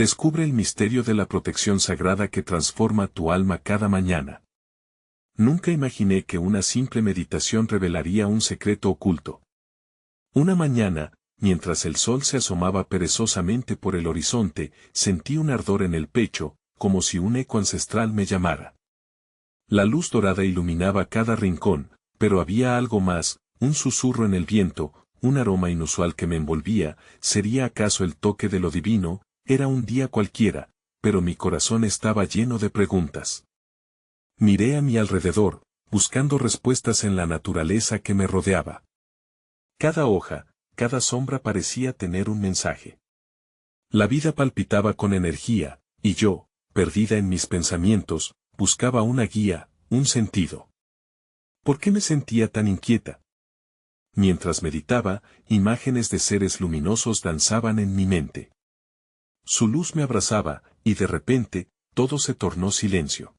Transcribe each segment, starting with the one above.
Descubre el misterio de la protección sagrada que transforma tu alma cada mañana. Nunca imaginé que una simple meditación revelaría un secreto oculto. Una mañana, mientras el sol se asomaba perezosamente por el horizonte, sentí un ardor en el pecho, como si un eco ancestral me llamara. La luz dorada iluminaba cada rincón, pero había algo más, un susurro en el viento, un aroma inusual que me envolvía. ¿Sería acaso el toque de lo divino? Era un día cualquiera, pero mi corazón estaba lleno de preguntas. Miré a mi alrededor, buscando respuestas en la naturaleza que me rodeaba. Cada hoja, cada sombra parecía tener un mensaje. La vida palpitaba con energía, y yo, perdida en mis pensamientos, buscaba una guía, un sentido. ¿Por qué me sentía tan inquieta? Mientras meditaba, imágenes de seres luminosos danzaban en mi mente. Su luz me abrazaba, y de repente, todo se tornó silencio.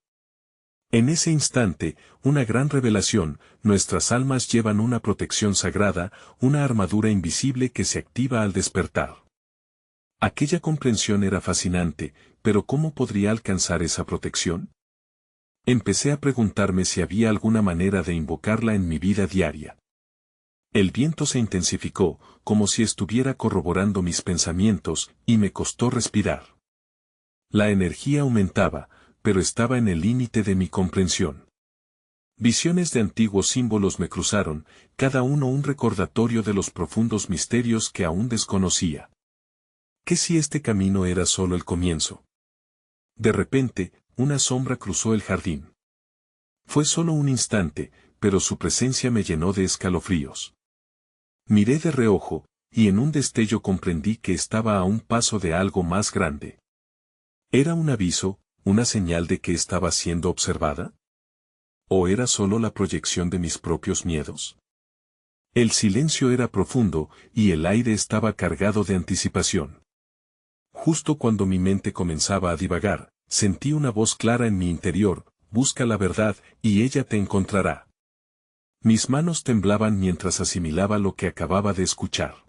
En ese instante, una gran revelación: nuestras almas llevan una protección sagrada, una armadura invisible que se activa al despertar. Aquella comprensión era fascinante, pero ¿cómo podría alcanzar esa protección? Empecé a preguntarme si había alguna manera de invocarla en mi vida diaria. El viento se intensificó, como si estuviera corroborando mis pensamientos, y me costó respirar. La energía aumentaba, pero estaba en el límite de mi comprensión. Visiones de antiguos símbolos me cruzaron, cada uno un recordatorio de los profundos misterios que aún desconocía. ¿Qué si este camino era solo el comienzo? De repente, una sombra cruzó el jardín. Fue solo un instante, pero su presencia me llenó de escalofríos. Miré de reojo, y en un destello comprendí que estaba a un paso de algo más grande. ¿Era un aviso, una señal de que estaba siendo observada? ¿O era solo la proyección de mis propios miedos? El silencio era profundo, y el aire estaba cargado de anticipación. Justo cuando mi mente comenzaba a divagar, sentí una voz clara en mi interior: busca la verdad, y ella te encontrará. Mis manos temblaban mientras asimilaba lo que acababa de escuchar.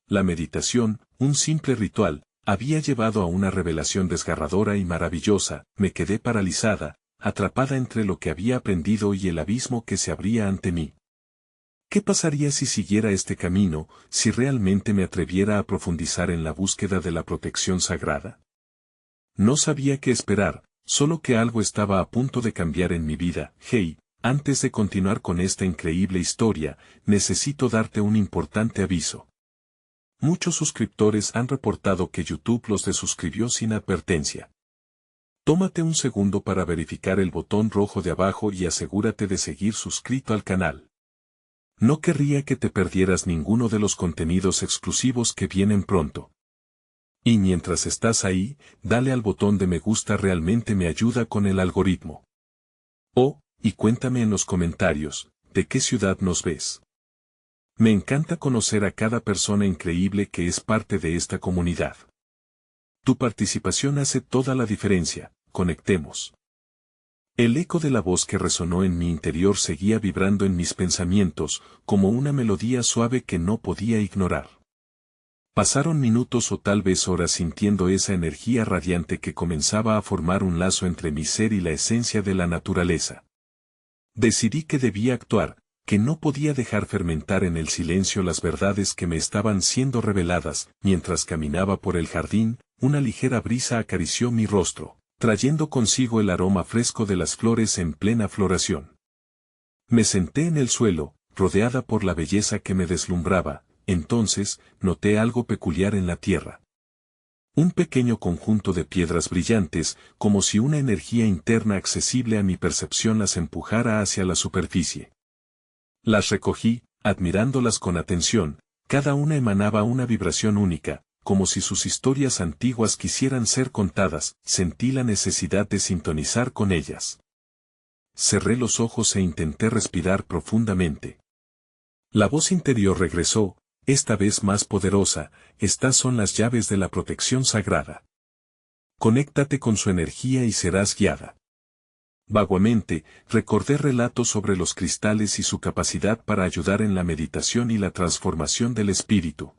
La meditación, un simple ritual, había llevado a una revelación desgarradora y maravillosa. Me quedé paralizada, atrapada entre lo que había aprendido y el abismo que se abría ante mí. ¿Qué pasaría si siguiera este camino, si realmente me atreviera a profundizar en la búsqueda de la protección sagrada? No sabía qué esperar, solo que algo estaba a punto de cambiar en mi vida. Hey, antes de continuar con esta increíble historia, necesito darte un importante aviso. Muchos suscriptores han reportado que YouTube los desuscribió sin advertencia. Tómate un segundo para verificar el botón rojo de abajo y asegúrate de seguir suscrito al canal. No querría que te perdieras ninguno de los contenidos exclusivos que vienen pronto. Y mientras estás ahí, dale al botón de me gusta, realmente me ayuda con el algoritmo. Y cuéntame en los comentarios, ¿de qué ciudad nos ves? Me encanta conocer a cada persona increíble que es parte de esta comunidad. Tu participación hace toda la diferencia. Conectemos. El eco de la voz que resonó en mi interior seguía vibrando en mis pensamientos, como una melodía suave que no podía ignorar. Pasaron minutos o tal vez horas sintiendo esa energía radiante que comenzaba a formar un lazo entre mi ser y la esencia de la naturaleza. Decidí que debía actuar, que no podía dejar fermentar en el silencio las verdades que me estaban siendo reveladas. Mientras caminaba por el jardín, una ligera brisa acarició mi rostro, trayendo consigo el aroma fresco de las flores en plena floración. Me senté en el suelo, rodeada por la belleza que me deslumbraba. Entonces, noté algo peculiar en la tierra. Un pequeño conjunto de piedras brillantes, como si una energía interna accesible a mi percepción las empujara hacia la superficie. Las recogí, admirándolas con atención. Cada una emanaba una vibración única, como si sus historias antiguas quisieran ser contadas. Sentí la necesidad de sintonizar con ellas. Cerré los ojos e intenté respirar profundamente. La voz interior regresó, esta vez más poderosa: estas son las llaves de la protección sagrada. Conéctate con su energía y serás guiada. Vaguamente, recordé relatos sobre los cristales y su capacidad para ayudar en la meditación y la transformación del espíritu.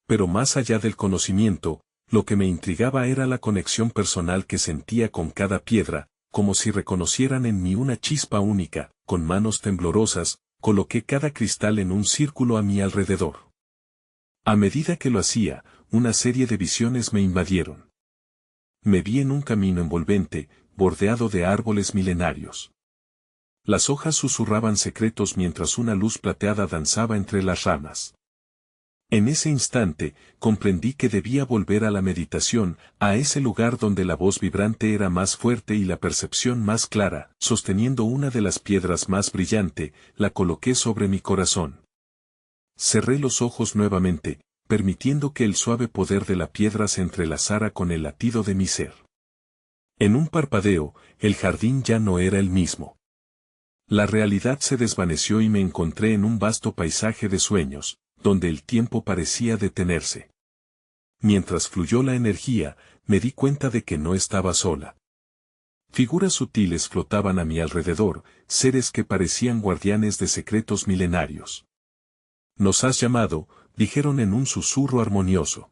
Pero más allá del conocimiento, Lo que me intrigaba era la conexión personal que sentía con cada piedra, como si reconocieran en mí una chispa única. Con manos temblorosas, coloqué cada cristal en un círculo a mi alrededor. A medida que lo hacía, una serie de visiones me invadieron. Me vi en un camino envolvente, bordeado de árboles milenarios. Las hojas susurraban secretos mientras una luz plateada danzaba entre las ramas. En ese instante, comprendí que debía volver a la meditación, a ese lugar donde la voz vibrante era más fuerte y la percepción más clara. Sosteniendo una de las piedras más brillante, la coloqué sobre mi corazón. Cerré los ojos nuevamente, permitiendo que el suave poder de la piedra se entrelazara con el latido de mi ser. En un parpadeo, el jardín ya no era el mismo. La realidad se desvaneció y me encontré en un vasto paisaje de sueños, donde el tiempo parecía detenerse. Mientras fluyó la energía, me di cuenta de que no estaba sola. Figuras sutiles flotaban a mi alrededor, seres que parecían guardianes de secretos milenarios. «Nos has llamado», dijeron en un susurro armonioso.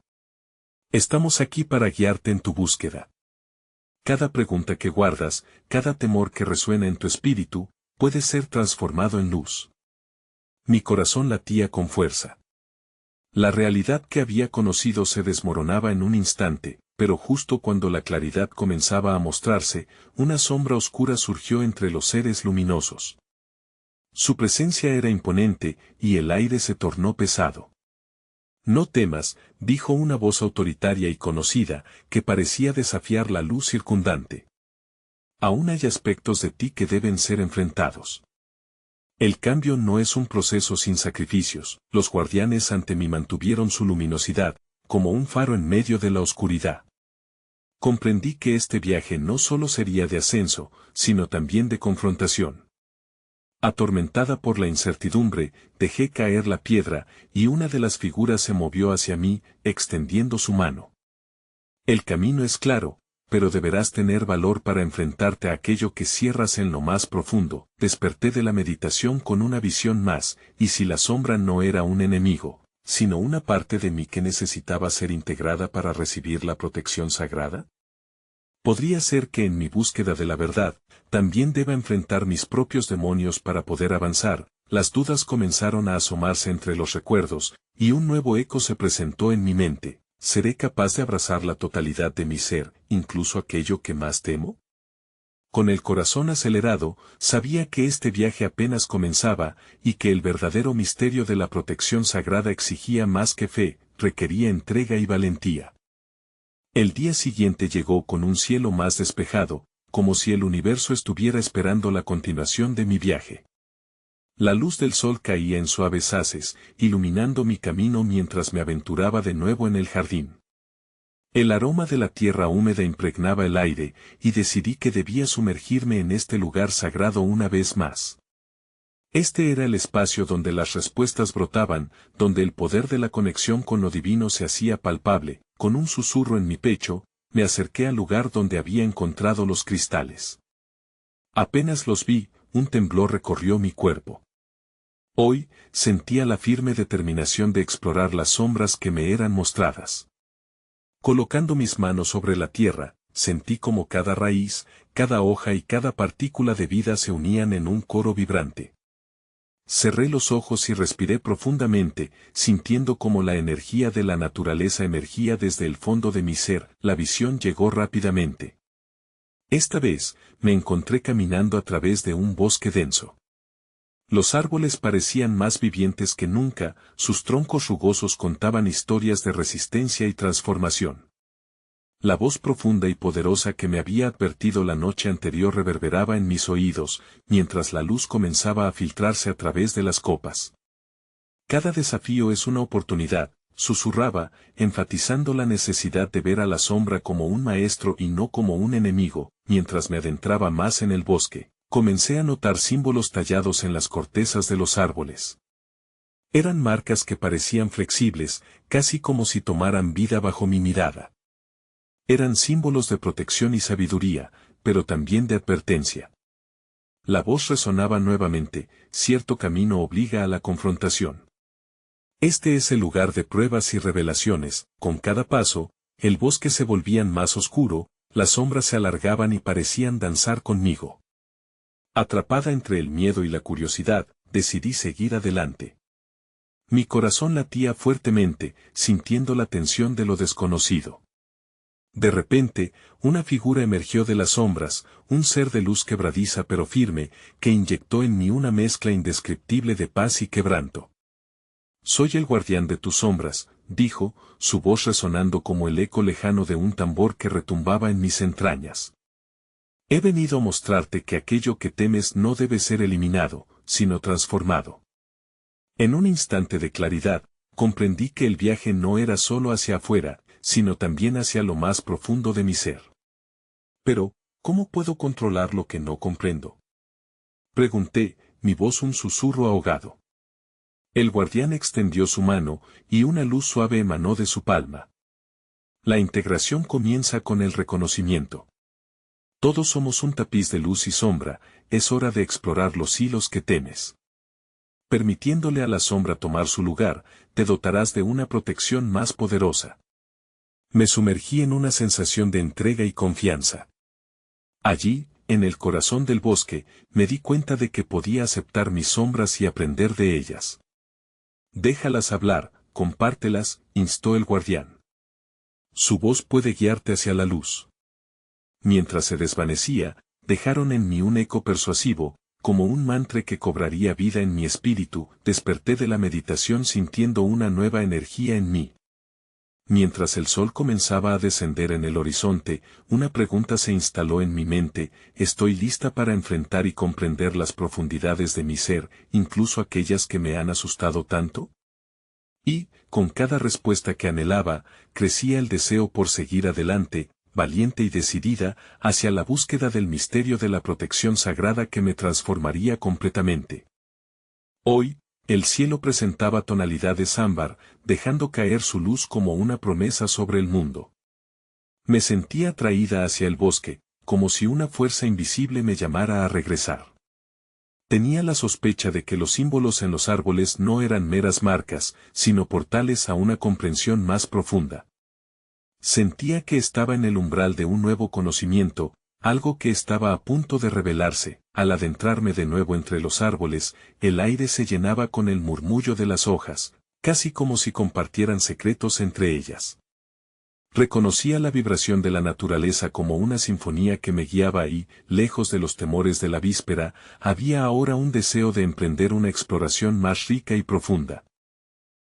«Estamos aquí para guiarte en tu búsqueda. Cada pregunta que guardas, cada temor que resuena en tu espíritu, puede ser transformado en luz». Mi corazón latía con fuerza. La realidad que había conocido se desmoronaba en un instante, pero justo cuando la claridad comenzaba a mostrarse, una sombra oscura surgió entre los seres luminosos. Su presencia era imponente, y el aire se tornó pesado. «No temas», dijo una voz autoritaria y conocida, que parecía desafiar la luz circundante. «Aún hay aspectos de ti que deben ser enfrentados. El cambio no es un proceso sin sacrificios». Los guardianes ante mí mantuvieron su luminosidad, como un faro en medio de la oscuridad. Comprendí que este viaje no solo sería de ascenso, sino también de confrontación. Atormentada por la incertidumbre, dejé caer la piedra, y una de las figuras se movió hacia mí, extendiendo su mano. «El camino es claro, pero deberás tener valor para enfrentarte a aquello que cierras en lo más profundo». Desperté de la meditación con una visión más, y si la sombra no era un enemigo, sino una parte de mí que necesitaba ser integrada para recibir la protección sagrada. Podría ser que en mi búsqueda de la verdad, también deba enfrentar mis propios demonios para poder avanzar. Las dudas comenzaron a asomarse entre los recuerdos, y un nuevo eco se presentó en mi mente. ¿Seré capaz de abrazar la totalidad de mi ser, incluso aquello que más temo? Con el corazón acelerado, sabía que este viaje apenas comenzaba, y que el verdadero misterio de la protección sagrada exigía más que fe, requería entrega y valentía. El día siguiente llegó con un cielo más despejado, como si el universo estuviera esperando la continuación de mi viaje. La luz del sol caía en suaves haces, iluminando mi camino mientras me aventuraba de nuevo en el jardín. El aroma de la tierra húmeda impregnaba el aire, y decidí que debía sumergirme en este lugar sagrado una vez más. Este era el espacio donde las respuestas brotaban, donde el poder de la conexión con lo divino se hacía palpable. Con un susurro en mi pecho, me acerqué al lugar donde había encontrado los cristales. Apenas los vi, un temblor recorrió mi cuerpo. Hoy, sentía la firme determinación de explorar las sombras que me eran mostradas. Colocando mis manos sobre la tierra, sentí como cada raíz, cada hoja y cada partícula de vida se unían en un coro vibrante. Cerré los ojos y respiré profundamente, sintiendo como la energía de la naturaleza emergía desde el fondo de mi ser. La visión llegó rápidamente. Esta vez, me encontré caminando a través de un bosque denso. Los árboles parecían más vivientes que nunca, sus troncos rugosos contaban historias de resistencia y transformación. La voz profunda y poderosa que me había advertido la noche anterior reverberaba en mis oídos, mientras la luz comenzaba a filtrarse a través de las copas. «Cada desafío es una oportunidad», susurraba, enfatizando la necesidad de ver a la sombra como un maestro y no como un enemigo. Mientras me adentraba más en el bosque, comencé a notar símbolos tallados en las cortezas de los árboles. Eran marcas que parecían flexibles, casi como si tomaran vida bajo mi mirada. Eran símbolos de protección y sabiduría, pero también de advertencia. La voz resonaba nuevamente: cierto camino obliga a la confrontación. Este es el lugar de pruebas y revelaciones. Con cada paso, El bosque se volvía más oscuro, las sombras se alargaban y parecían danzar conmigo. Atrapada entre el miedo y la curiosidad, decidí seguir adelante. Mi corazón latía fuertemente, sintiendo la tensión de lo desconocido. De repente, una figura emergió de las sombras, un ser de luz quebradiza pero firme, que inyectó en mí una mezcla indescriptible de paz y quebranto. «Soy el guardián de tus sombras», dijo, su voz resonando como el eco lejano de un tambor que retumbaba en mis entrañas. «He venido a mostrarte que aquello que temes no debe ser eliminado, sino transformado». En un instante de claridad, comprendí que el viaje no era solo hacia afuera, sino también hacia lo más profundo de mi ser. Pero, ¿cómo puedo controlar lo que no comprendo?, pregunté, mi voz un susurro ahogado. El guardián extendió su mano, y una luz suave emanó de su palma. La integración comienza con el reconocimiento. Todos somos un tapiz de luz y sombra, es hora de explorar los hilos que temes. Permitiéndole a la sombra tomar su lugar, te dotarás de una protección más poderosa. Me sumergí en una sensación de entrega y confianza. Allí, en el corazón del bosque, me di cuenta de que podía aceptar mis sombras y aprender de ellas. «Déjalas hablar, compártelas», instó el guardián. «Su voz puede guiarte hacia la luz». Mientras se desvanecía, dejaron en mí un eco persuasivo, como un mantra que cobraría vida en mi espíritu. Desperté de la meditación sintiendo una nueva energía en mí. Mientras el sol comenzaba a descender en el horizonte, una pregunta se instaló en mi mente: ¿estoy lista para enfrentar y comprender las profundidades de mi ser, incluso aquellas que me han asustado tanto? Y, con cada respuesta que anhelaba, crecía el deseo por seguir adelante, valiente y decidida, hacia la búsqueda del misterio de la protección sagrada que me transformaría completamente. Hoy, el cielo presentaba tonalidades ámbar, dejando caer su luz como una promesa sobre el mundo. Me sentía atraída hacia el bosque, como si una fuerza invisible me llamara a regresar. Tenía la sospecha de que los símbolos en los árboles no eran meras marcas, sino portales a una comprensión más profunda. Sentía que estaba en el umbral de un nuevo conocimiento, algo que estaba a punto de revelarse. Al adentrarme de nuevo entre los árboles, el aire se llenaba con el murmullo de las hojas, casi como si compartieran secretos entre ellas. Reconocía la vibración de la naturaleza como una sinfonía que me guiaba y, lejos de los temores de la víspera, había ahora un deseo de emprender una exploración más rica y profunda.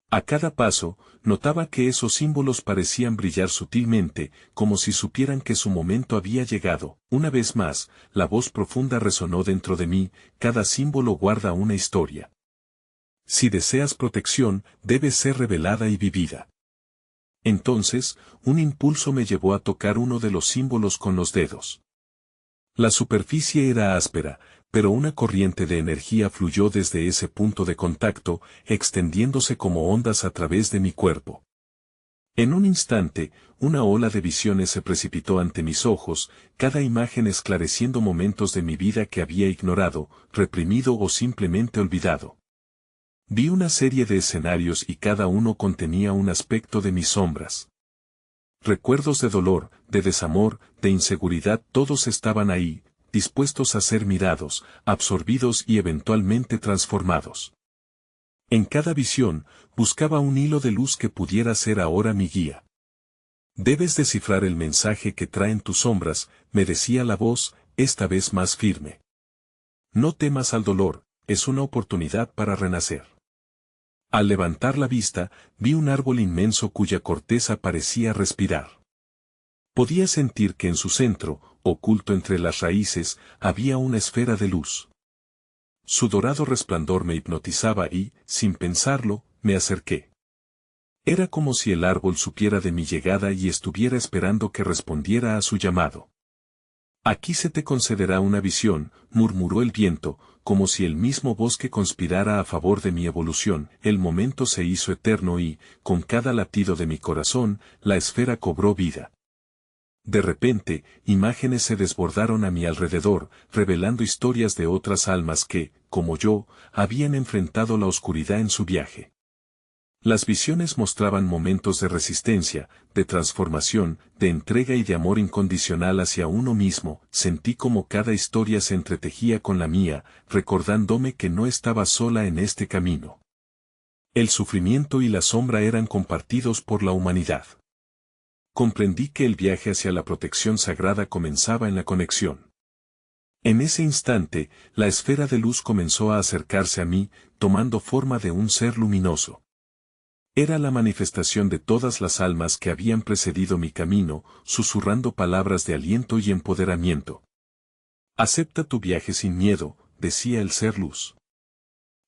A cada paso, notaba que esos símbolos parecían brillar sutilmente, como si supieran que su momento había llegado. Una vez más, la voz profunda resonó dentro de mí: cada símbolo guarda una historia. Si deseas protección, debe ser revelada y vivida. Entonces, un impulso me llevó a tocar uno de los símbolos con los dedos. La superficie era áspera, pero una corriente de energía fluyó desde ese punto de contacto, extendiéndose como ondas a través de mi cuerpo. En un instante, una ola de visiones se precipitó ante mis ojos, cada imagen esclareciendo momentos de mi vida que había ignorado, reprimido o simplemente olvidado. Vi una serie de escenarios y cada uno contenía un aspecto de mis sombras. Recuerdos de dolor, de desamor, de inseguridad, todos estaban ahí, dispuestos a ser mirados, absorbidos y eventualmente transformados. En cada visión, buscaba un hilo de luz que pudiera ser ahora mi guía. «Debes descifrar el mensaje que traen tus sombras», me decía la voz, esta vez más firme. «No temas al dolor, es una oportunidad para renacer». Al levantar la vista, vi un árbol inmenso cuya corteza parecía respirar. Podía sentir que en su centro, oculto entre las raíces, había una esfera de luz. Su dorado resplandor me hipnotizaba y, sin pensarlo, me acerqué. Era como si el árbol supiera de mi llegada y estuviera esperando que respondiera a su llamado. «Aquí se te concederá una visión», murmuró el viento, como si el mismo bosque conspirara a favor de mi evolución. El momento se hizo eterno y, con cada latido de mi corazón, la esfera cobró vida. De repente, imágenes se desbordaron a mi alrededor, revelando historias de otras almas que, como yo, habían enfrentado la oscuridad en su viaje. Las visiones mostraban momentos de resistencia, de transformación, de entrega y de amor incondicional hacia uno mismo. Sentí como cada historia se entretejía con la mía, recordándome que no estaba sola en este camino. El sufrimiento y la sombra eran compartidos por la humanidad. Comprendí que el viaje hacia la protección sagrada comenzaba en la conexión. En ese instante, la esfera de luz comenzó a acercarse a mí, tomando forma de un ser luminoso. Era la manifestación de todas las almas que habían precedido mi camino, susurrando palabras de aliento y empoderamiento. Acepta tu viaje sin miedo, decía el ser luz.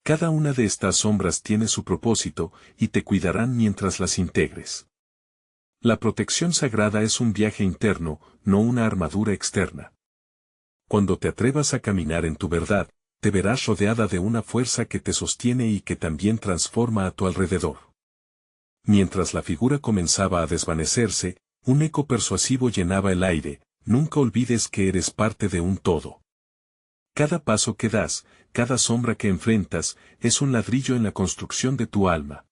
Cada una de estas sombras tiene su propósito, y te cuidarán mientras las integres. La protección sagrada es un viaje interno, no una armadura externa. Cuando te atrevas a caminar en tu verdad, te verás rodeada de una fuerza que te sostiene y que también transforma a tu alrededor. Mientras la figura comenzaba a desvanecerse, un eco persuasivo llenaba el aire: nunca olvides que eres parte de un todo. Cada paso que das, cada sombra que enfrentas, es un ladrillo en la construcción de tu alma.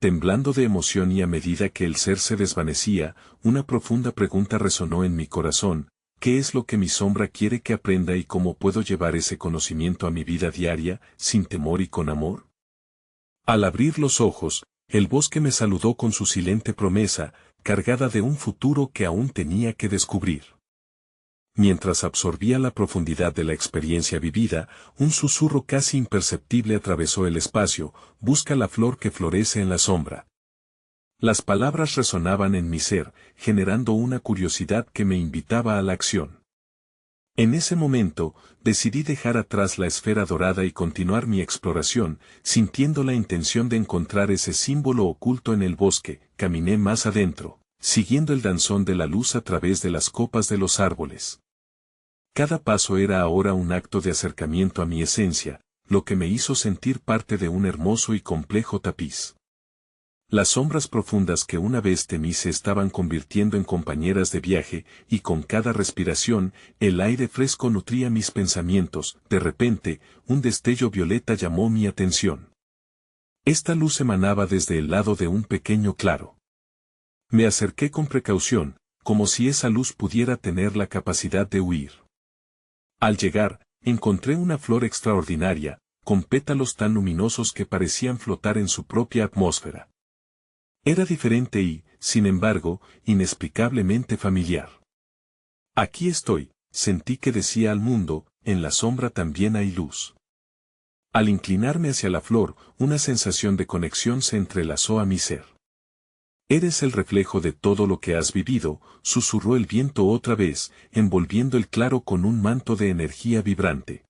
Temblando de emoción y a medida que el ser se desvanecía, una profunda pregunta resonó en mi corazón: ¿qué es lo que mi sombra quiere que aprenda y cómo puedo llevar ese conocimiento a mi vida diaria, sin temor y con amor? Al abrir los ojos, el bosque me saludó con su silente promesa, cargada de un futuro que aún tenía que descubrir. Mientras absorbía la profundidad de la experiencia vivida, un susurro casi imperceptible atravesó el espacio: busca la flor que florece en la sombra. Las palabras resonaban en mi ser, generando una curiosidad que me invitaba a la acción. En ese momento, decidí dejar atrás la esfera dorada y continuar mi exploración, sintiendo la intención de encontrar ese símbolo oculto en el bosque. Caminé más adentro, siguiendo el danzón de la luz a través de las copas de los árboles. Cada paso era ahora un acto de acercamiento a mi esencia, lo que me hizo sentir parte de un hermoso y complejo tapiz. Las sombras profundas que una vez temí se estaban convirtiendo en compañeras de viaje, y con cada respiración, el aire fresco nutría mis pensamientos. De repente, un destello violeta llamó mi atención. Esta luz emanaba desde el lado de un pequeño claro. Me acerqué con precaución, como si esa luz pudiera tener la capacidad de huir. Al llegar, encontré una flor extraordinaria, con pétalos tan luminosos que parecían flotar en su propia atmósfera. Era diferente y, sin embargo, inexplicablemente familiar. Aquí estoy, sentí que decía al mundo: en la sombra también hay luz. Al inclinarme hacia la flor, una sensación de conexión se entrelazó a mi ser. Eres el reflejo de todo lo que has vivido, susurró el viento otra vez, envolviendo el claro con un manto de energía vibrante.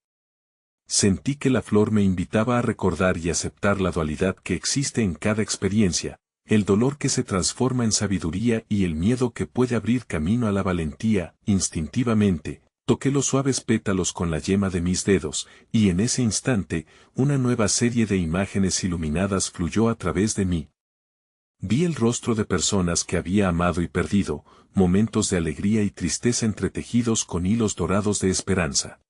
Sentí que la flor me invitaba a recordar y aceptar la dualidad que existe en cada experiencia: el dolor que se transforma en sabiduría y el miedo que puede abrir camino a la valentía. Instintivamente, toqué los suaves pétalos con la yema de mis dedos, y en ese instante, una nueva serie de imágenes iluminadas fluyó a través de mí. Vi el rostro de personas que había amado y perdido, momentos de alegría y tristeza entretejidos con hilos dorados de esperanza.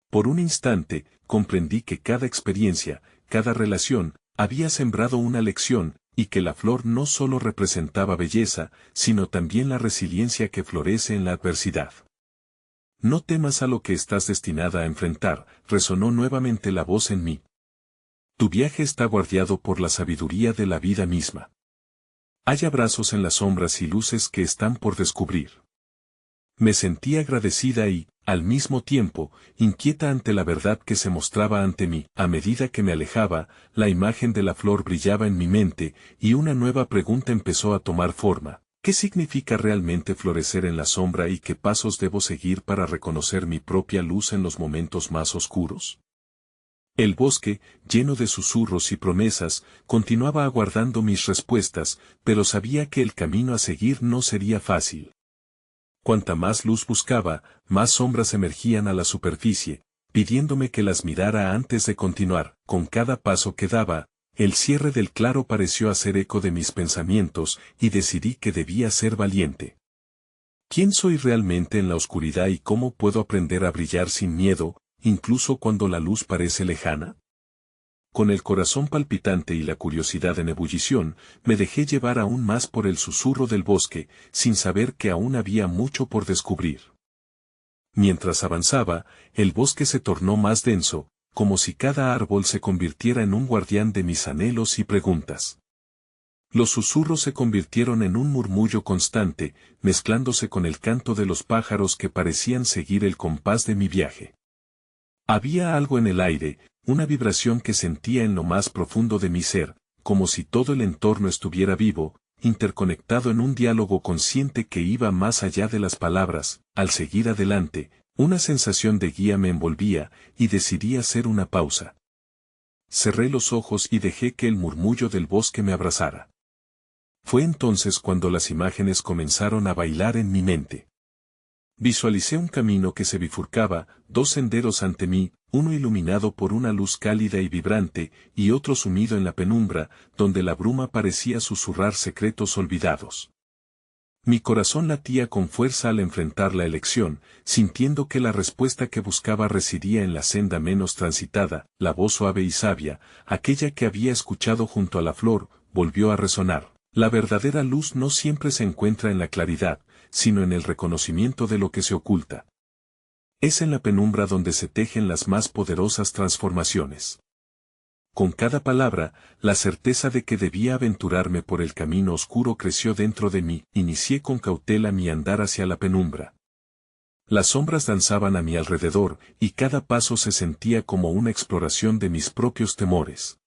Por un instante, comprendí que cada experiencia, cada relación, había sembrado una lección, y que la flor no solo representaba belleza, sino también la resiliencia que florece en la adversidad. No temas a lo que estás destinada a enfrentar, resonó nuevamente la voz en mí. Tu viaje está guardado por la sabiduría de la vida misma. Hay abrazos en las sombras y luces que están por descubrir. Me sentí agradecida y, al mismo tiempo, inquieta ante la verdad que se mostraba ante mí. A medida que me alejaba, la imagen de la flor brillaba en mi mente, y una nueva pregunta empezó a tomar forma: ¿qué significa realmente florecer en la sombra y qué pasos debo seguir para reconocer mi propia luz en los momentos más oscuros? El bosque, lleno de susurros y promesas, continuaba aguardando mis respuestas, pero sabía que el camino a seguir no sería fácil. Cuanta más luz buscaba, más sombras emergían a la superficie, pidiéndome que las mirara antes de continuar. Con cada paso que daba, el cierre del claro pareció hacer eco de mis pensamientos, y decidí que debía ser valiente. ¿Quién soy realmente en la oscuridad y cómo puedo aprender a brillar sin miedo, incluso cuando la luz parece lejana? Con el corazón palpitante y la curiosidad en ebullición, me dejé llevar aún más por el susurro del bosque, sin saber que aún había mucho por descubrir. Mientras avanzaba, el bosque se tornó más denso, como si cada árbol se convirtiera en un guardián de mis anhelos y preguntas. Los susurros se convirtieron en un murmullo constante, mezclándose con el canto de los pájaros que parecían seguir el compás de mi viaje. Había algo en el aire, una vibración que sentía en lo más profundo de mi ser, como si todo el entorno estuviera vivo, interconectado en un diálogo consciente que iba más allá de las palabras. Al seguir adelante, una sensación de guía me envolvía, y decidí hacer una pausa. Cerré los ojos y dejé que el murmullo del bosque me abrazara. Fue entonces cuando las imágenes comenzaron a bailar en mi mente. Visualicé un camino que se bifurcaba, dos senderos ante mí, uno iluminado por una luz cálida y vibrante, y otro sumido en la penumbra, donde la bruma parecía susurrar secretos olvidados. Mi corazón latía con fuerza al enfrentar la elección, sintiendo que la respuesta que buscaba residía en la senda menos transitada. La voz suave y sabia, aquella que había escuchado junto a la flor, volvió a resonar. La verdadera luz no siempre se encuentra en la claridad, sino en el reconocimiento de lo que se oculta. Es en la penumbra donde se tejen las más poderosas transformaciones. Con cada palabra, la certeza de que debía aventurarme por el camino oscuro creció dentro de mí. Inicié con cautela mi andar hacia la penumbra. Las sombras danzaban a mi alrededor, y cada paso se sentía como una exploración de mis propios temores.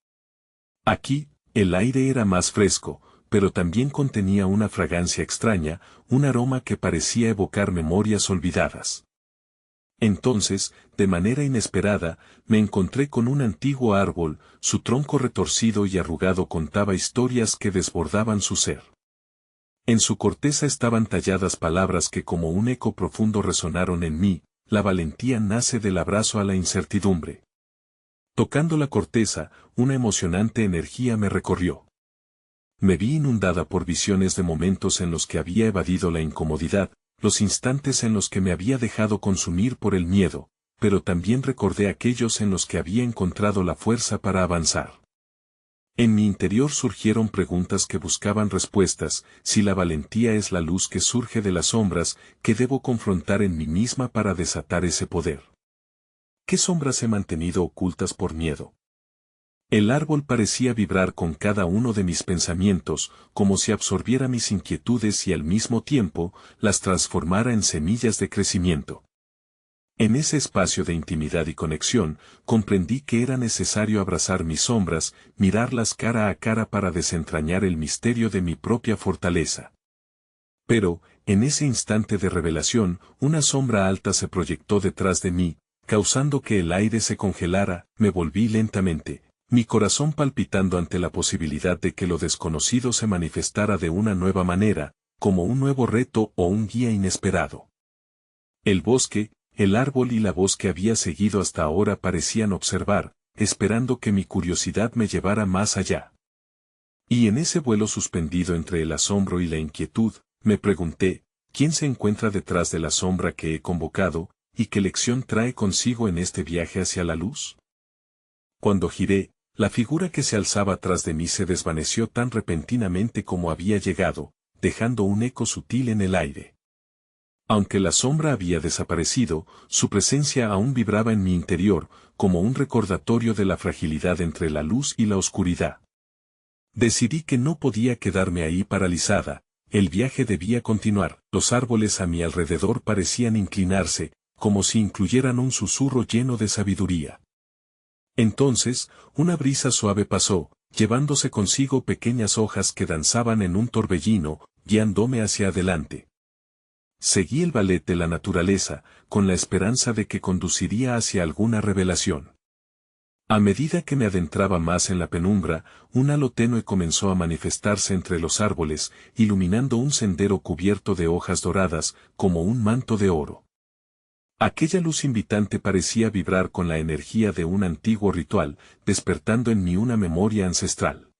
Aquí, el aire era más fresco, pero también contenía una fragancia extraña, un aroma que parecía evocar memorias olvidadas. Entonces, de manera inesperada, me encontré con un antiguo árbol, su tronco retorcido y arrugado contaba historias que desbordaban su ser. En su corteza estaban talladas palabras que como un eco profundo resonaron en mí: la valentía nace del abrazo a la incertidumbre. Tocando la corteza, una emocionante energía me recorrió. Me vi inundada por visiones de momentos en los que había evadido la incomodidad, los instantes en los que me había dejado consumir por el miedo, pero también recordé aquellos en los que había encontrado la fuerza para avanzar. En mi interior surgieron preguntas que buscaban respuestas: si la valentía es la luz que surge de las sombras, ¿qué debo confrontar en mí misma para desatar ese poder? ¿Qué sombras he mantenido ocultas por miedo? El árbol parecía vibrar con cada uno de mis pensamientos, como si absorbiera mis inquietudes y al mismo tiempo, las transformara en semillas de crecimiento. En ese espacio de intimidad y conexión, comprendí que era necesario abrazar mis sombras, mirarlas cara a cara para desentrañar el misterio de mi propia fortaleza. Pero, en ese instante de revelación, una sombra alta se proyectó detrás de mí, causando que el aire se congelara. Me volví lentamente, mi corazón palpitando ante la posibilidad de que lo desconocido se manifestara de una nueva manera, como un nuevo reto o un guía inesperado. El bosque, el árbol y la voz que había seguido hasta ahora parecían observar, esperando que mi curiosidad me llevara más allá. Y en ese vuelo suspendido entre el asombro y la inquietud, me pregunté: ¿quién se encuentra detrás de la sombra que he convocado, y qué lección trae consigo en este viaje hacia la luz? Cuando giré, la figura que se alzaba tras de mí se desvaneció tan repentinamente como había llegado, dejando un eco sutil en el aire. Aunque la sombra había desaparecido, su presencia aún vibraba en mi interior, como un recordatorio de la fragilidad entre la luz y la oscuridad. Decidí que no podía quedarme ahí paralizada, el viaje debía continuar. Los árboles a mi alrededor parecían inclinarse, como si incluyeran un susurro lleno de sabiduría. Entonces, una brisa suave pasó, llevándose consigo pequeñas hojas que danzaban en un torbellino, guiándome hacia adelante. Seguí el ballet de la naturaleza, con la esperanza de que conduciría hacia alguna revelación. A medida que me adentraba más en la penumbra, un halo tenue comenzó a manifestarse entre los árboles, iluminando un sendero cubierto de hojas doradas, como un manto de oro. Aquella luz invitante parecía vibrar con la energía de un antiguo ritual, despertando en mí una memoria ancestral.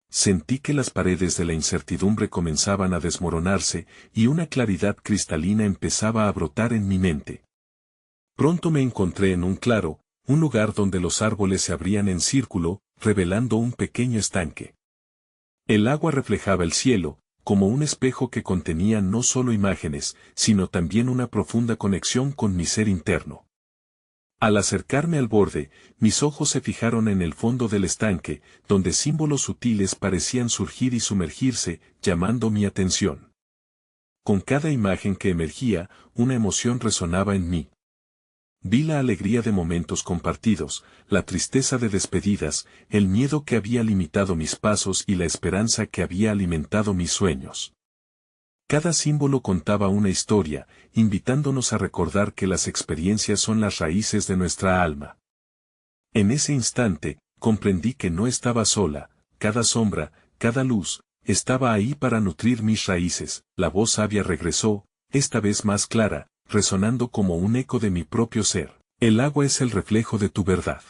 Sentí que las paredes de la incertidumbre comenzaban a desmoronarse, y una claridad cristalina empezaba a brotar en mi mente. Pronto me encontré en un claro, un lugar donde los árboles se abrían en círculo, revelando un pequeño estanque. El agua reflejaba el cielo, como un espejo que contenía no solo imágenes, sino también una profunda conexión con mi ser interno. Al acercarme al borde, mis ojos se fijaron en el fondo del estanque, donde símbolos sutiles parecían surgir y sumergirse, llamando mi atención. Con cada imagen que emergía, una emoción resonaba en mí. Vi la alegría de momentos compartidos, la tristeza de despedidas, el miedo que había limitado mis pasos y la esperanza que había alimentado mis sueños. Cada símbolo contaba una historia, invitándonos a recordar que las experiencias son las raíces de nuestra alma. En ese instante, comprendí que no estaba sola, cada sombra, cada luz, estaba ahí para nutrir mis raíces. La voz sabia regresó, esta vez más clara, resonando como un eco de mi propio ser. El agua es el reflejo de tu verdad.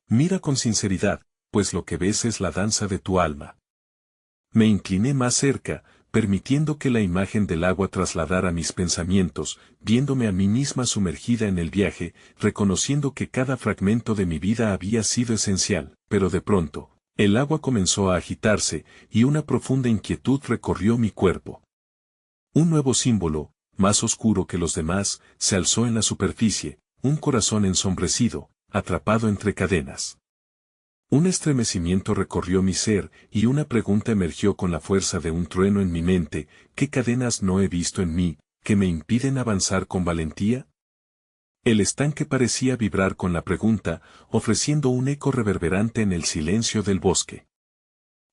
Mira con sinceridad, pues lo que ves es la danza de tu alma. Me incliné más cerca, permitiendo que la imagen del agua trasladara mis pensamientos, viéndome a mí misma sumergida en el viaje, reconociendo que cada fragmento de mi vida había sido esencial, pero de pronto, el agua comenzó a agitarse, y una profunda inquietud recorrió mi cuerpo. Un nuevo símbolo, más oscuro que los demás, se alzó en la superficie, un corazón ensombrecido, atrapado entre cadenas. Un estremecimiento recorrió mi ser, y una pregunta emergió con la fuerza de un trueno en mi mente: ¿qué cadenas no he visto en mí, que me impiden avanzar con valentía? El estanque parecía vibrar con la pregunta, ofreciendo un eco reverberante en el silencio del bosque.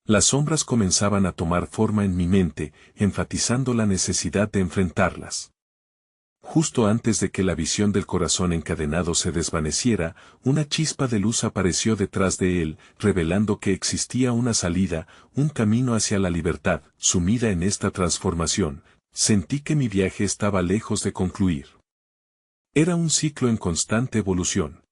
Las sombras comenzaban a tomar forma en mi mente, enfatizando la necesidad de enfrentarlas. Justo antes de que la visión del corazón encadenado se desvaneciera, una chispa de luz apareció detrás de él, revelando que existía una salida, un camino hacia la libertad. Sumida en esta transformación, sentí que mi viaje estaba lejos de concluir. Era un ciclo en constante evolución.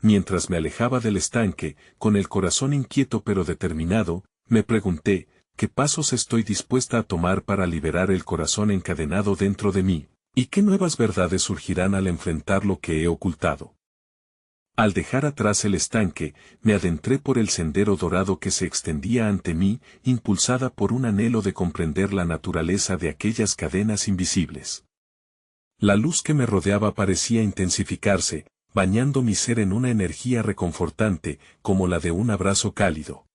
Mientras me alejaba del estanque, con el corazón inquieto pero determinado, me pregunté, ¿qué pasos estoy dispuesta a tomar para liberar el corazón encadenado dentro de mí? ¿Y qué nuevas verdades surgirán al enfrentar lo que he ocultado? Al dejar atrás el estanque, me adentré por el sendero dorado que se extendía ante mí, impulsada por un anhelo de comprender la naturaleza de aquellas cadenas invisibles. La luz que me rodeaba parecía intensificarse, bañando mi ser en una energía reconfortante, como la de un abrazo cálido.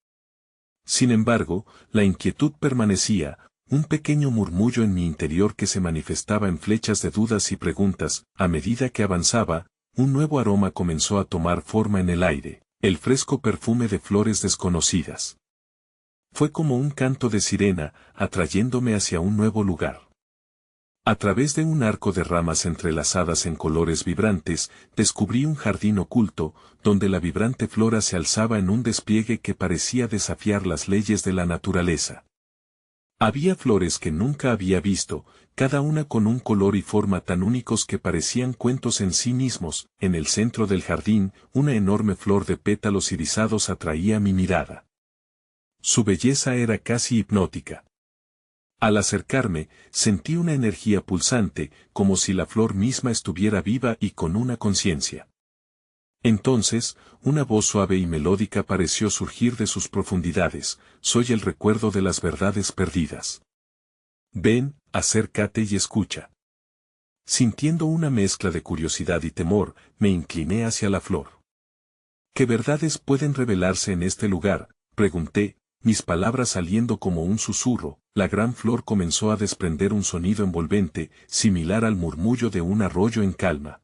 Sin embargo, la inquietud permanecía, un pequeño murmullo en mi interior que se manifestaba en flechas de dudas y preguntas. A medida que avanzaba, un nuevo aroma comenzó a tomar forma en el aire, el fresco perfume de flores desconocidas. Fue como un canto de sirena, atrayéndome hacia un nuevo lugar. A través de un arco de ramas entrelazadas en colores vibrantes, descubrí un jardín oculto, donde la vibrante flora se alzaba en un despliegue que parecía desafiar las leyes de la naturaleza. Había flores que nunca había visto, cada una con un color y forma tan únicos que parecían cuentos en sí mismos. En el centro del jardín, una enorme flor de pétalos irisados atraía mi mirada. Su belleza era casi hipnótica. Al acercarme, sentí una energía pulsante, como si la flor misma estuviera viva y con una conciencia. Entonces, una voz suave y melódica pareció surgir de sus profundidades: soy el recuerdo de las verdades perdidas. Ven, acércate y escucha. Sintiendo una mezcla de curiosidad y temor, me incliné hacia la flor. ¿Qué verdades pueden revelarse en este lugar?, pregunté, mis palabras saliendo como un susurro. La gran flor comenzó a desprender un sonido envolvente, similar al murmullo de un arroyo en calma.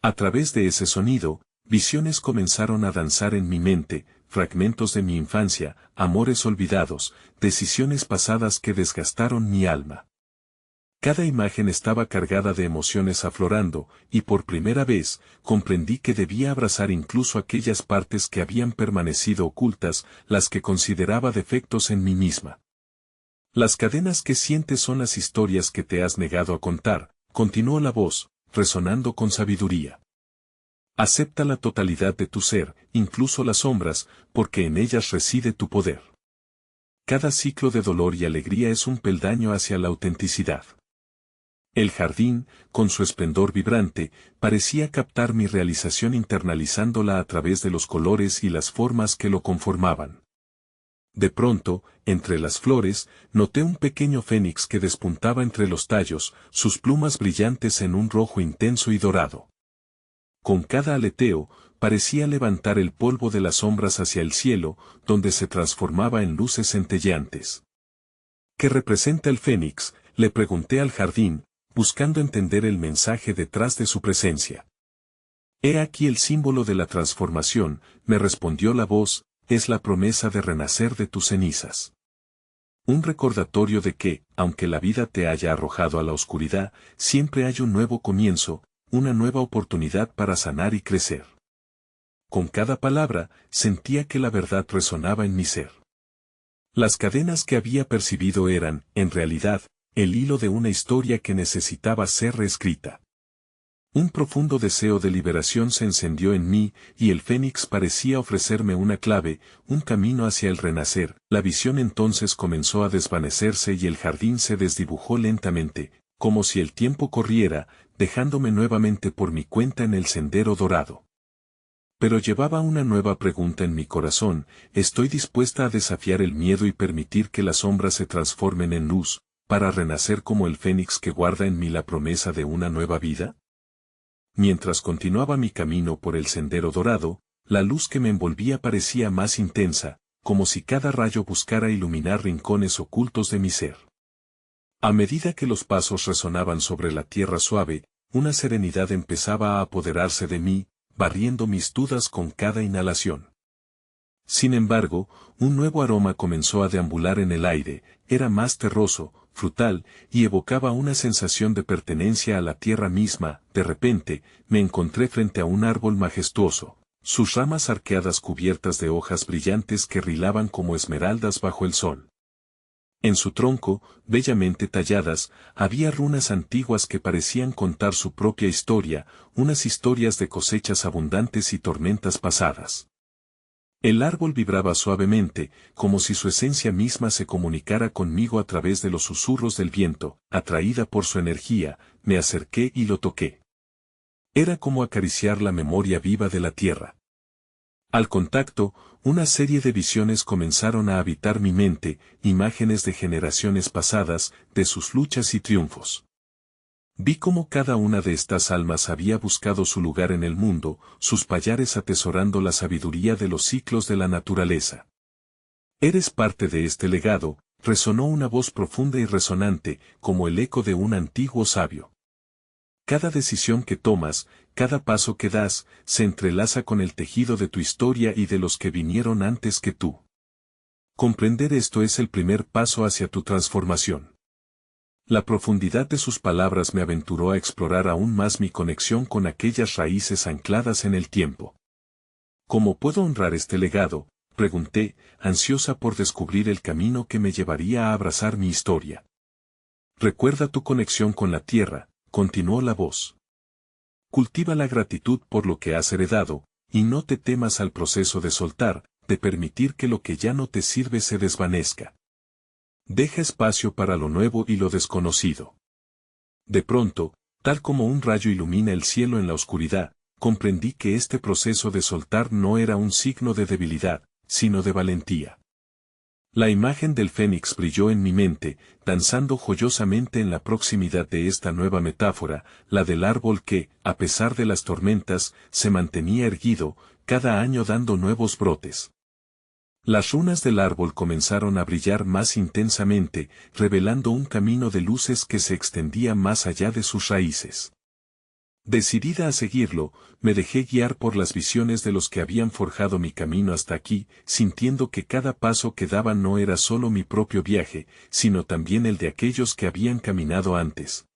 A través de ese sonido, visiones comenzaron a danzar en mi mente, fragmentos de mi infancia, amores olvidados, decisiones pasadas que desgastaron mi alma. Cada imagen estaba cargada de emociones aflorando, y por primera vez, comprendí que debía abrazar incluso aquellas partes que habían permanecido ocultas, las que consideraba defectos en mí misma. Las cadenas que sientes son las historias que te has negado a contar, continuó la voz, resonando con sabiduría. Acepta la totalidad de tu ser, incluso las sombras, porque en ellas reside tu poder. Cada ciclo de dolor y alegría es un peldaño hacia la autenticidad. El jardín, con su esplendor vibrante, parecía captar mi realización internalizándola a través de los colores y las formas que lo conformaban. De pronto, entre las flores, noté un pequeño fénix que despuntaba entre los tallos, sus plumas brillantes en un rojo intenso y dorado. Con cada aleteo, parecía levantar el polvo de las sombras hacia el cielo, donde se transformaba en luces centelleantes. ¿Qué representa el fénix?, le pregunté al jardín, buscando entender el mensaje detrás de su presencia. He aquí el símbolo de la transformación, me respondió la voz, es la promesa de renacer de tus cenizas. Un recordatorio de que, aunque la vida te haya arrojado a la oscuridad, siempre hay un nuevo comienzo, una nueva oportunidad para sanar y crecer. Con cada palabra, sentía que la verdad resonaba en mi ser. Las cadenas que había percibido eran, en realidad, el hilo de una historia que necesitaba ser reescrita. Un profundo deseo de liberación se encendió en mí, y el fénix parecía ofrecerme una clave, un camino hacia el renacer. La visión entonces comenzó a desvanecerse y el jardín se desdibujó lentamente, como si el tiempo corriera, dejándome nuevamente por mi cuenta en el sendero dorado. Pero llevaba una nueva pregunta en mi corazón: ¿estoy dispuesta a desafiar el miedo y permitir que las sombras se transformen en luz, para renacer como el fénix que guarda en mí la promesa de una nueva vida? Mientras continuaba mi camino por el sendero dorado, la luz que me envolvía parecía más intensa, como si cada rayo buscara iluminar rincones ocultos de mi ser. A medida que los pasos resonaban sobre la tierra suave, una serenidad empezaba a apoderarse de mí, barriendo mis dudas con cada inhalación. Sin embargo, un nuevo aroma comenzó a deambular en el aire, era más terroso, frutal, y evocaba una sensación de pertenencia a la tierra misma. De repente, me encontré frente a un árbol majestuoso, sus ramas arqueadas cubiertas de hojas brillantes que rilaban como esmeraldas bajo el sol. En su tronco, bellamente talladas, había runas antiguas que parecían contar su propia historia, unas historias de cosechas abundantes y tormentas pasadas. El árbol vibraba suavemente, como si su esencia misma se comunicara conmigo a través de los susurros del viento. Atraída por su energía, me acerqué y lo toqué. Era como acariciar la memoria viva de la tierra. Al contacto, una serie de visiones comenzaron a habitar mi mente, imágenes de generaciones pasadas, de sus luchas y triunfos. Vi cómo cada una de estas almas había buscado su lugar en el mundo, sus payares atesorando la sabiduría de los ciclos de la naturaleza. Eres parte de este legado, resonó una voz profunda y resonante, como el eco de un antiguo sabio. Cada decisión que tomas, cada paso que das, se entrelaza con el tejido de tu historia y de los que vinieron antes que tú. Comprender esto es el primer paso hacia tu transformación. La profundidad de sus palabras me aventuró a explorar aún más mi conexión con aquellas raíces ancladas en el tiempo. ¿Cómo puedo honrar este legado?, pregunté, ansiosa por descubrir el camino que me llevaría a abrazar mi historia. Recuerda tu conexión con la tierra, continuó la voz. Cultiva la gratitud por lo que has heredado, y no te temas al proceso de soltar, de permitir que lo que ya no te sirve se desvanezca. Deja espacio para lo nuevo y lo desconocido. De pronto, tal como un rayo ilumina el cielo en la oscuridad, comprendí que este proceso de soltar no era un signo de debilidad, sino de valentía. La imagen del fénix brilló en mi mente, danzando joyosamente en la proximidad de esta nueva metáfora, la del árbol que, a pesar de las tormentas, se mantenía erguido, cada año dando nuevos brotes. Las runas del árbol comenzaron a brillar más intensamente, revelando un camino de luces que se extendía más allá de sus raíces. Decidida a seguirlo, me dejé guiar por las visiones de los que habían forjado mi camino hasta aquí, sintiendo que cada paso que daba no era solo mi propio viaje, sino también el de aquellos que habían caminado antes.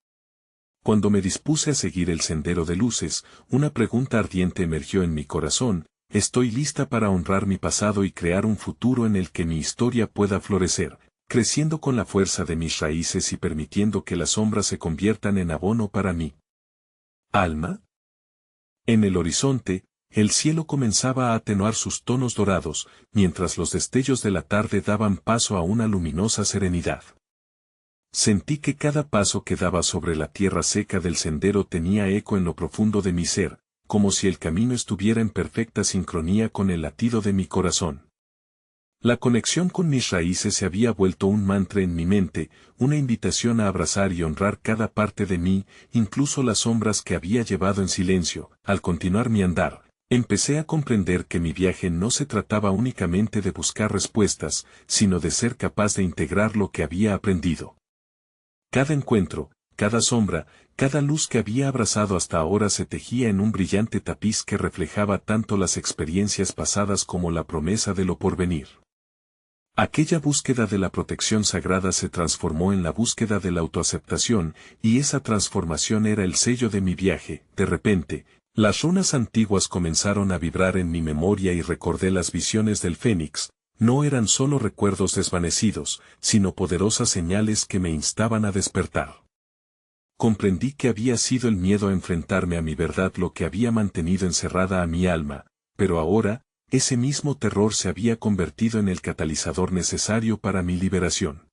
Cuando me dispuse a seguir el sendero de luces, una pregunta ardiente emergió en mi corazón: ¿estoy lista para honrar mi pasado y crear un futuro en el que mi historia pueda florecer, creciendo con la fuerza de mis raíces y permitiendo que las sombras se conviertan en abono para mí? ¿Alma? En el horizonte, el cielo comenzaba a atenuar sus tonos dorados, mientras los destellos de la tarde daban paso a una luminosa serenidad. Sentí que cada paso que daba sobre la tierra seca del sendero tenía eco en lo profundo de mi ser, como si el camino estuviera en perfecta sincronía con el latido de mi corazón. La conexión con mis raíces se había vuelto un mantra en mi mente, una invitación a abrazar y honrar cada parte de mí, incluso las sombras que había llevado en silencio. Al continuar mi andar, empecé a comprender que mi viaje no se trataba únicamente de buscar respuestas, sino de ser capaz de integrar lo que había aprendido. Cada encuentro, cada sombra, cada luz que había abrazado hasta ahora se tejía en un brillante tapiz que reflejaba tanto las experiencias pasadas como la promesa de lo porvenir. Aquella búsqueda de la protección sagrada se transformó en la búsqueda de la autoaceptación, y esa transformación era el sello de mi viaje. De repente, las runas antiguas comenzaron a vibrar en mi memoria y recordé las visiones del Fénix. No eran solo recuerdos desvanecidos, sino poderosas señales que me instaban a despertar. Comprendí que había sido el miedo a enfrentarme a mi verdad lo que había mantenido encerrada a mi alma, pero ahora, ese mismo terror se había convertido en el catalizador necesario para mi liberación.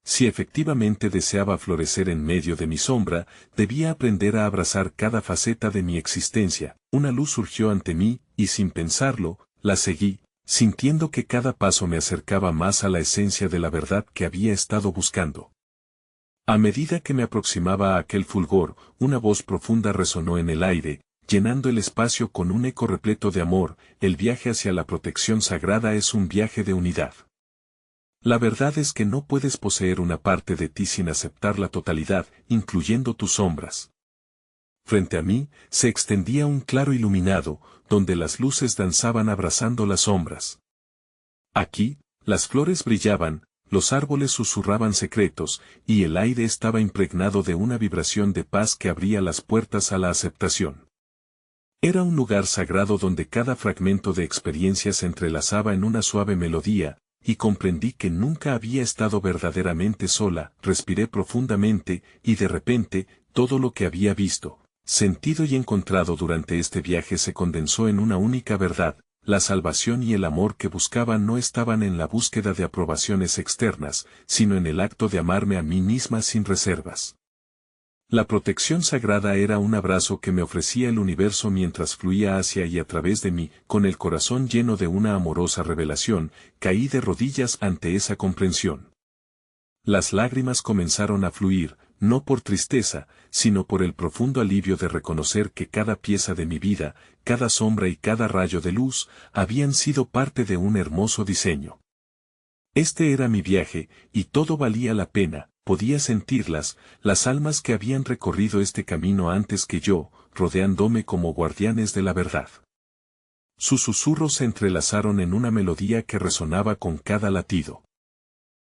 Si efectivamente deseaba florecer en medio de mi sombra, debía aprender a abrazar cada faceta de mi existencia. Una luz surgió ante mí, y sin pensarlo, la seguí, sintiendo que cada paso me acercaba más a la esencia de la verdad que había estado buscando. A medida que me aproximaba a aquel fulgor, una voz profunda resonó en el aire, llenando el espacio con un eco repleto de amor. El viaje hacia la protección sagrada es un viaje de unidad. La verdad es que no puedes poseer una parte de ti sin aceptar la totalidad, incluyendo tus sombras. Frente a mí, se extendía un claro iluminado, donde las luces danzaban abrazando las sombras. Aquí, las flores brillaban, los árboles susurraban secretos, y el aire estaba impregnado de una vibración de paz que abría las puertas a la aceptación. Era un lugar sagrado donde cada fragmento de experiencia se entrelazaba en una suave melodía, y comprendí que nunca había estado verdaderamente sola. Respiré profundamente, y de repente, todo lo que había visto, sentido y encontrado durante este viaje se condensó en una única verdad. La salvación y el amor que buscaba no estaban en la búsqueda de aprobaciones externas, sino en el acto de amarme a mí misma sin reservas. La protección sagrada era un abrazo que me ofrecía el universo mientras fluía hacia y a través de mí. Con el corazón lleno de una amorosa revelación, caí de rodillas ante esa comprensión. Las lágrimas comenzaron a fluir, no por tristeza, sino por el profundo alivio de reconocer que cada pieza de mi vida, cada sombra y cada rayo de luz, habían sido parte de un hermoso diseño. Este era mi viaje, y todo valía la pena. Podía sentirlas, las almas que habían recorrido este camino antes que yo, rodeándome como guardianes de la verdad. Sus susurros se entrelazaron en una melodía que resonaba con cada latido.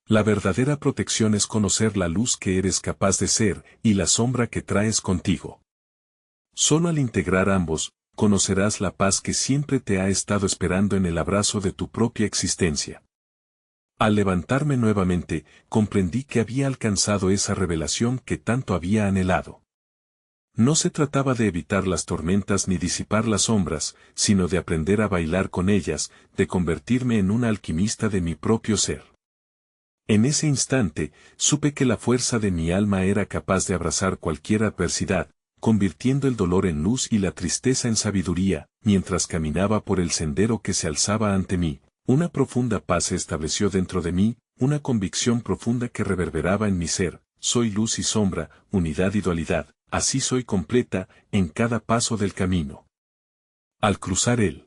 La verdadera protección es conocer la luz que eres capaz de ser y la sombra que traes contigo. Solo al integrar ambos, conocerás la paz que siempre te ha estado esperando en el abrazo de tu propia existencia. Al levantarme nuevamente, comprendí que había alcanzado esa revelación que tanto había anhelado. No se trataba de evitar las tormentas ni disipar las sombras, sino de aprender a bailar con ellas, de convertirme en un alquimista de mi propio ser. En ese instante, supe que la fuerza de mi alma era capaz de abrazar cualquier adversidad, convirtiendo el dolor en luz y la tristeza en sabiduría. Mientras caminaba por el sendero que se alzaba ante mí, una profunda paz se estableció dentro de mí, una convicción profunda que reverberaba en mi ser. Soy luz y sombra, unidad y dualidad, así soy completa, en cada paso del camino. Al cruzar el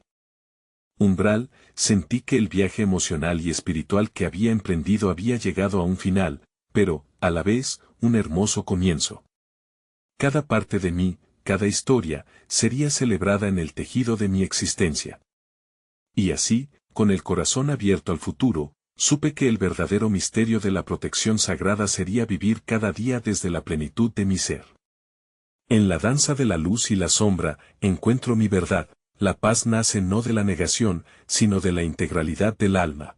umbral, sentí que el viaje emocional y espiritual que había emprendido había llegado a un final, pero, a la vez, un hermoso comienzo. Cada parte de mí, cada historia, sería celebrada en el tejido de mi existencia. Y así, con el corazón abierto al futuro, supe que el verdadero misterio de la protección sagrada sería vivir cada día desde la plenitud de mi ser. En la danza de la luz y la sombra, encuentro mi verdad. La paz nace no de la negación, sino de la integralidad del alma.